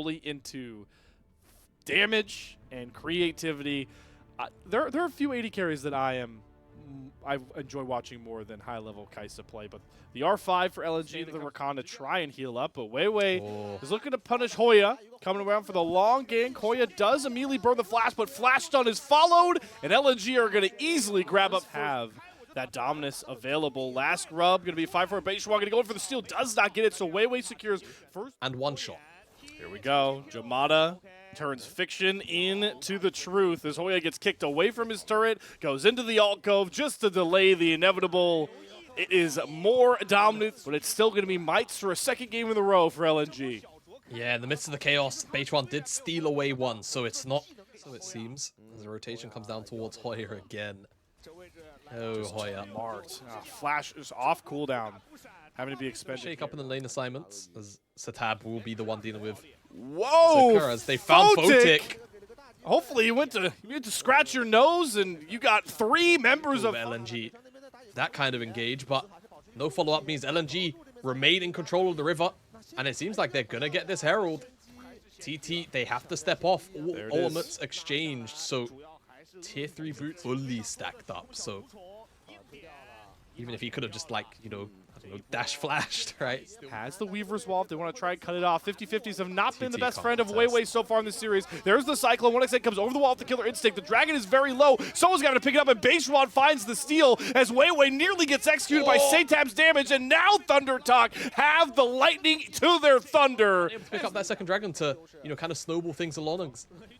really into damage and creativity. There are a few AD carries that I enjoy watching more than high-level Kai'Sa play, but the R5 for LNG to the Rakan to try and heal up, but Weiwei is looking to punish Hoya, coming around for the long gank. Hoya does immediately burn the flash, but flash stun is followed, and LNG are going to easily grab up that dominance available. Last rub going to be 5-4 Beishua, going to go in for the steal, does not get it, so Weiwei secures first. And one shot. Here we go. Jamada turns fiction into the truth as Hoya gets kicked away from his turret, goes into the alcove just to delay the inevitable. It is more dominance, but it's still going to be mites for a second game in a row for LNG. Yeah, in the midst of the chaos, W1D2 did steal away one, so it's not, so it seems, as the rotation comes down towards Hoya again. Oh, Hoya. Marked. Flash is off cooldown, having to be expended. Shake up in the lane assignments, as Satab will be the one dealing with. Whoa! Zucker, as they found Photic. Hopefully you went to scratch your nose and you got 3 members of LNG. That kind of engage, but no follow-up means LNG remain in control of the river, and it seems like they're gonna get this Herald. TT, they have to step off. All elements exchanged, so tier 3 boots fully stacked up. So even if he could have just, like, you know, I don't know, dash flashed, right? Has the Weaver's Wall if they want to try and cut it off. 50-50s have not been the best friend of Weiwei so far in this series. There's the Cyclone. 1xN comes over the wall with the Killer Instinct. The Dragon is very low. Someone's got to pick it up, and Beishwan finds the steal as Weiwei nearly gets executed by Satab's damage, and now Thundertalk have the lightning to their thunder. Able to pick up that second Dragon to, you know, kind of snowball things along. And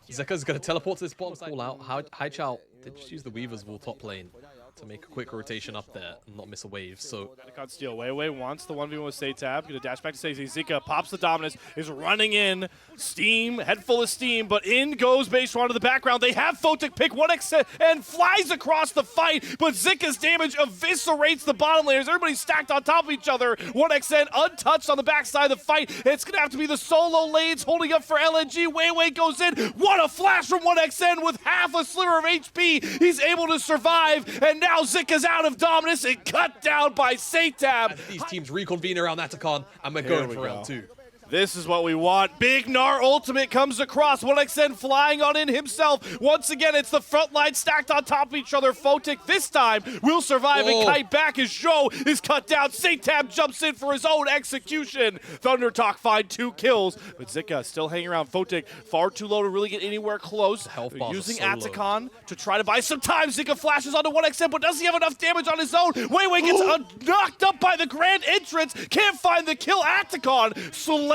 Zeka's going to teleport to this bottom side. Call out. Haichao did just use the Weaver's Wall top lane to make a quick rotation up there and not miss a wave. So can't steal. Weiwei wants the 1v1 with Satab. Gonna dash back to Stacey. Zika pops the dominance, is running in. Steam, head full of steam, but in goes Beishwan to the background. They have Photic pick 1x and flies across the fight, but Zika's damage eviscerates the bottom laners. Everybody's stacked on top of each other. 1xN untouched on the backside of the fight. It's gonna have to be the solo lanes holding up for LNG. Weiwei goes in. What a flash from 1xN with half a sliver of HP. He's able to survive, and now Zika's out of dominance and cut down by Satab. As these teams reconvene around Atacon, and we're going for round 2. This is what we want. Big Gnar ultimate comes across. 1xN flying on in himself. Once again, it's the front line stacked on top of each other. Photic this time will survive and kite back as Zhou is cut down. Satab jumps in for his own execution. Thundertalk find 2 kills, but Zika still hanging around. Photic far too low to really get anywhere close. Using Atacon to try to buy some time. Zika flashes onto 1xN, but does he have enough damage on his own? Weiwei gets knocked up by the Grand Entrance. Can't find the kill. Atacon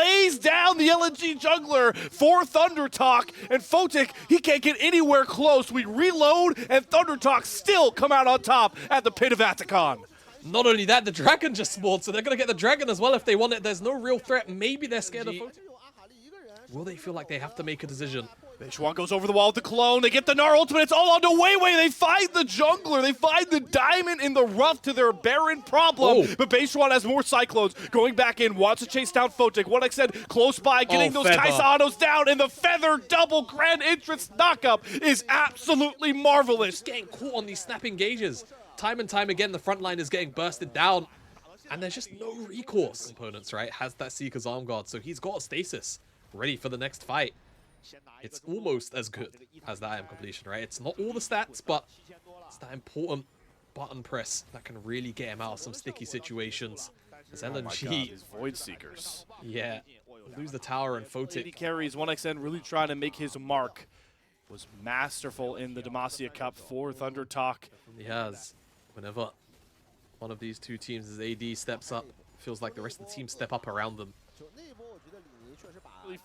lays down the LNG jungler for Thundertalk, and Photic, he can't get anywhere close. We reload, and Thundertalk still come out on top at the pit of Atacon. Not only that, the Dragon just spawned, so they're going to get the Dragon as well if they want it. There's no real threat. Maybe they're scared of Photic. Will they feel like they have to make a decision? Beishwan goes over the wall with the clone. They get the Gnar ultimate. It's all onto Weiwei. They find the jungler. They find the diamond in the rough to their Baron problem. But Beishwan has more Cyclones. Going back in, wants to chase down Photic. 1xN close by, getting those Kai'Sa autos down, and the Feather double Grand Entrance knockup is absolutely marvelous. Just getting caught on these snapping gauges. Time and time again, the front line is getting bursted down, and there's just no recourse. Opponents, right, has that Seeker's Arm Guard, so he's got a stasis ready for the next fight. It's almost as good as that IM completion, right? It's not all the stats, but it's that important button press that can really get him out of some sticky situations. As LNG, his Void Seekers. Yeah, lose the tower, and Photic. He carries 1xN really trying to make his mark. Was masterful in the Demacia Cup for Thundertalk. He has. Whenever one of these two teams' AD steps up, feels like the rest of the team step up around them.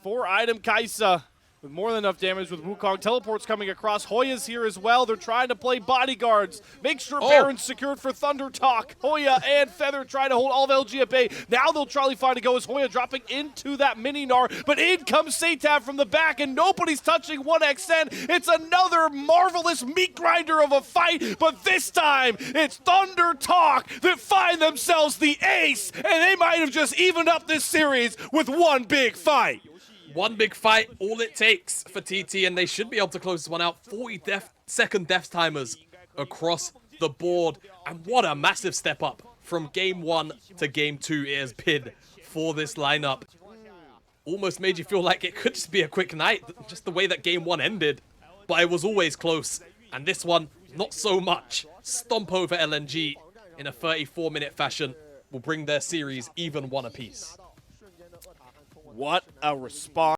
4-item Kai'Sa with more than enough damage with Wukong. Teleports coming across. Hoya's here as well. They're trying to play bodyguards. Make sure Baron's secured for Thundertalk. Hoya and Feather trying to hold all of LG at bay. Now they'll try to find a go as Hoya dropping into that mini Gnar. But in comes Satab from the back, and nobody's touching 1xN. It's another marvelous meat grinder of a fight, but this time it's Thundertalk that find themselves the ace, and they might have just evened up this series with one big fight. One big fight, all it takes for TT, and they should be able to close this one out. 40-second death timers across the board, and what a massive step up from game 1 to game 2 it has been for this lineup. almost made you feel like it could just be a quick night, just the way that game 1 ended. But it was always close. And this one, not so much. Stomp over LNG in a 34-minute fashion will bring their series even 1 apiece. What a response.